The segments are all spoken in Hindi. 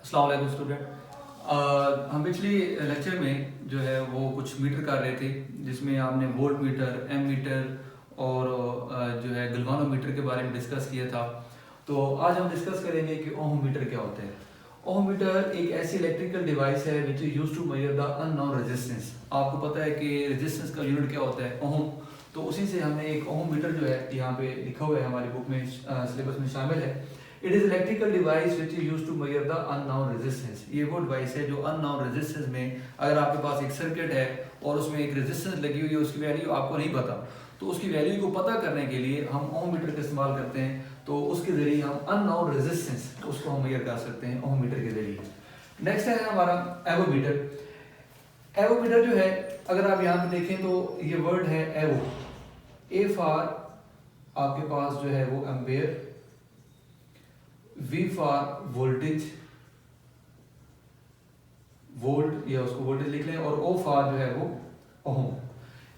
अस्सलाम वालेकुम स्टूडेंट। हम पिछली लेक्चर में जो है वो कुछ मीटर कर रहे थे जिसमें आपने वोल्ट मीटर, एम मीटर और जो है गल्वानोमीटर के बारे में डिस्कस किया था। तो आज हम डिस्कस करेंगे कि ओहम मीटर क्या होता है। ओहम मीटर एक ऐसी इलेक्ट्रिकल डिवाइस है which is used to measure the unknown resistance. आपको पता है कि रेजिस्टेंस का यूनिट क्या होता है, ओहम। तो उसी से हमने एक ओहम मीटर जो है यहाँ पे लिखा हुआ है, हमारी बुक में सिलेबस में शामिल है। It is electrical device which is used to measure the unknown resistance. ये वो डिवाइस है जो अननोन रेजिस्टेंस में, अगर आपके पास एक सर्किट है और उसमें एक रेजिस्टेंस लगी हुई है, उसकी वैल्यू आपको नहीं पता, तो उसकी वैल्यू को पता करने के लिए हम ओम मीटर का इस्तेमाल करते हैं। तो उसके जरिए हम अननोन रेजिस्टेंस उसको हम मेजर कर सकते हैं ओम मीटर के जरिए। नेक्स्ट है हमारा एवोमीटर। एवोमीटर जो है, अगर आप यहाँ पे देखें तो ये वर्ड है एवो। ए फॉर आपके पास जो है वो ampere, V for voltage, volt या उसको वोल्टेज लिख लें, और O फॉर जो है वो ओम।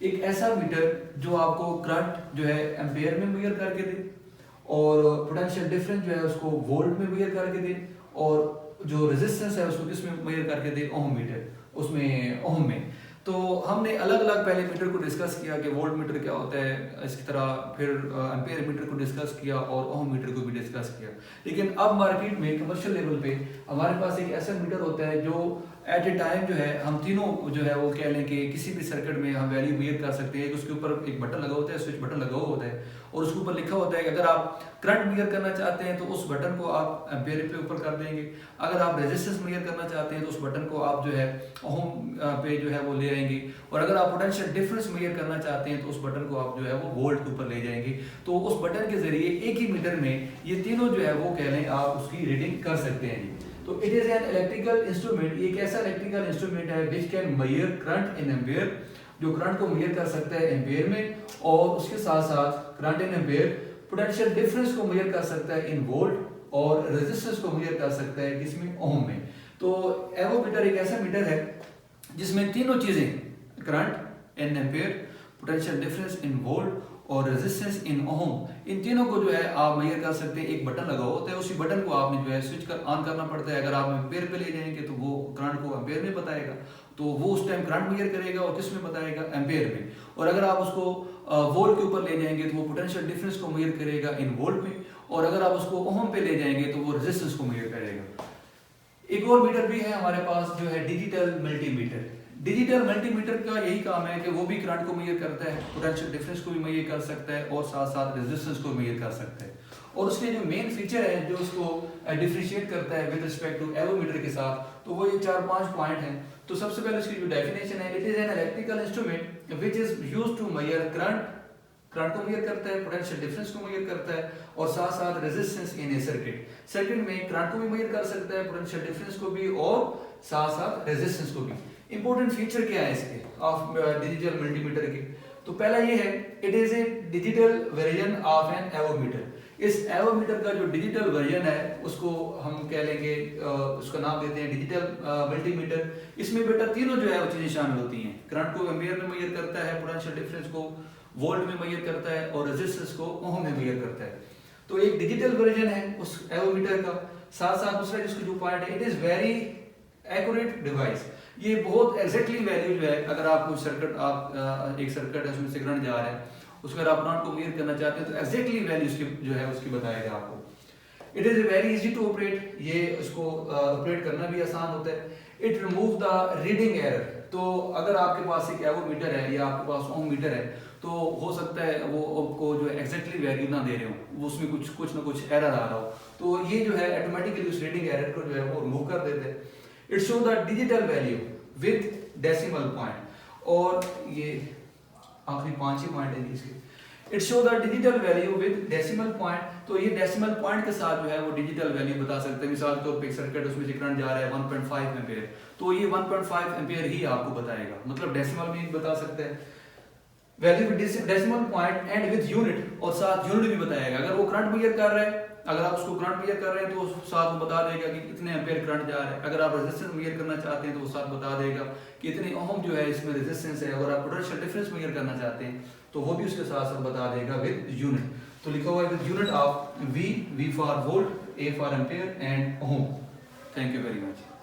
एक ऐसा मीटर जो आपको करंट जो है एम्पेयर में मेजर करके दे, और पोटेंशियल डिफरेंस जो है उसको वोल्ट में मेजर करके दे, और जो रेजिस्टेंस है उसको किस में मेजर करके दे, ओम मीटर, उसमें ओम में। तो हमने अलग अलग पहले मीटर को डिस्कस किया कि वोल्ट मीटर क्या होता है, इसकी तरह फिर एम्पेयर मीटर को डिस्कस किया और ओम मीटर को भी डिस्कस किया। लेकिन अब मार्केट में कमर्शियल लेवल पे हमारे पास एक ऐसा मीटर होता है जो एट ए टाइम जो है हम तीनों जो है वो कह लें कि किसी भी सर्किट में हम वैल्यू मेजर कर सकते हैं। उसके ऊपर एक बटन लगा होता है, स्विच बटन लगा हुआ होता है, और उसके ऊपर लिखा होता है कि अगर आप करंट मेजर करना चाहते हैं तो उस बटन को आप एम्पेयर पे ऊपर कर देंगे, अगर आप रेजिस्टेंस मेजर करना चाहते हैं तो उस बटन को आप जो है ओम पे जो है वो ले आएंगे, और अगर आप पोटेंशियल डिफरेंस मेजर करना चाहते हैं तो उस बटन को आप जो है वो वोल्ट के ऊपर ले जाएंगे। तो उस बटन के जरिए एक ही मीटर में ये तीनों जो है वो कह लें आप उसकी रीडिंग कर सकते हैं। तो it is an electrical instrument, एक ऐसा इलेक्ट्रिकल इंस्ट्रूमेंट है which can measure current in ampere, जो करंट को मेजर कर सकता है एम्पेयर में, और उसके साथ साथ current in ampere potential difference को मेजर कर सकता है इन वोल्ट, और रेजिस्टेंस को मेजर कर सकता है किसमें, ओम में। तो एवोमीटर एक ऐसा मीटर है जिसमें तीनों चीजें, current in ampere, potential difference in volt और रेजिस्टेंस इन ओम, इन तीनों को जो है आप मेजर कर सकते हैं। एक बटन लगा होता है, उसी बटन को आपने जो है स्विच कर ऑन करना पड़ता है। अगर आप एम्पेयर पे ले जाएंगे तो वो करंट को एम्पेयर में बताएगा, तो वो उस टाइम करंट मेजर करेगा, और किस में बताएगा, एम्पेयर में। और अगर आप उसको वोल्ट के ऊपर ले जाएंगे तो वो पोटेंशियल डिफरेंस को मेजर करेगा इन वोल्ट में, और अगर आप उसको ओम पे ले जाएंगे तो वो रेजिस्टेंस को मेजर करेगा। एक और मीटर भी है हमारे पास जो है डिजिटल मल्टीमीटर। डिजिटल मल्टीमीटर का यही काम है कि वो भी करंट को मेजर करता है, पोटेंशियल डिफरेंस को भी मेजर कर सकता है, और साथ साथ रेजिस्टेंस को मेजर कर सकता है। और उसके जो मेन फीचर है जो उसको डिफरेंशिएट करता है विद रिस्पेक्ट टू एवोमीटर के साथ, तो वो ये 4-5 पॉइंट हैं। तो सबसे पहले उसकी जो डेफिनेशन है, it is an electrical instrument which is used to measure current, current को मेजर करता है, पोटेंशियल डिफरेंस को मेजर करता है, और साथ साथ resistance in A circuit. Circuit में करंट को भी मेजर कर सकता है, पोटेंशियल डिफरेंस को भी, और साथ साथ रेजिस्टेंस को भी। इंपॉर्टेंट फीचर क्या है इसके ऑफ डिजिटल मल्टीमीटर के, तो पहला ये है, it is a digital version of an avometer. इस एवोमीटर का जो डिजिटल वर्जन है उसको हम कह लेंगे, उसका नाम देते हैं डिजिटल मल्टीमीटर। इसमें बेटा तीनों जो है वो चीजें शामिल होती हैं, करंट को एम्पियर में मेजर करता है, पोटेंशियल डिफरेंस को वोल्ट में मेजर करता है, और रेजिस्टेंस को ओम में मेजर करता है। तो एक डिजिटल वर्जन है उस एवोमीटर का। साथ साथ दूसरा जिसका जो पॉइंट है, it is very accurate device. ये बहुत एग्जैक्टली वैल्यू जो है, अगर आप कोई सर्किट, आप एक सर्किट है उसमें से करंट जा रहा है, उसमें अगर आप करंट को मेजर करना चाहते हैं तो एग्जैक्टली वैल्यू उसकी जो है उसकी बताएगा आपको। It is very easy to operate, ये उसको ऑपरेट करना भी आसान होता है। It remove the reading error. तो अगर आपके पास एक एवोमीटर है या आपके पास ओम मीटर है, तो हो सकता है वो आपको जो एग्जैक्टली वैल्यू ना दे रहे हो, वो उसमें कुछ ना कुछ एरर आ रहा हो, तो ये जो है ऑटोमेटिकली उस रीडिंग एरर को जो है वो रिमूव कर देते हैं। It show the digital value with decimal point, और ये आखिरी 5 ही पॉइंट है इसके। It show the digital value with decimal point, तो ये डेसिमल पॉइंट के साथ जो है वो डिजिटल वैल्यू बता सकते हैं। मिसाल के तौर पे एक सर्किट, उसमें से करंट जा रहा है 1.5 एम्पीयर, तो ये 1.5 एम्पीयर ही आपको बताएगा, मतलब डेसिमल में बता सकते हैं value with decimal point and with unit, और साथ यूनिट भी बताएगा। अगर वो करंट मेजर कर रहा है, अगर आप उसको करंट मेजर कर रहे हैं तो साथ वो बता देगा कि कितने एम्पीयर करंट जा रहा है। अगर आप रेजिस्टेंस मेजर करना चाहते हैं तो वो साथ बता देगा कि इतने ओम जो है इसमें रेजिस्टेंस है। अगर आप पोटेंशियल डिफरेंस मेजर करना चाहते हैं तो वो भी उसके साथ साथ बता देगा विद यूनिट। तो लिखा हुआ है with unit of V for volt, A for ampere and ohm. Thank you very much.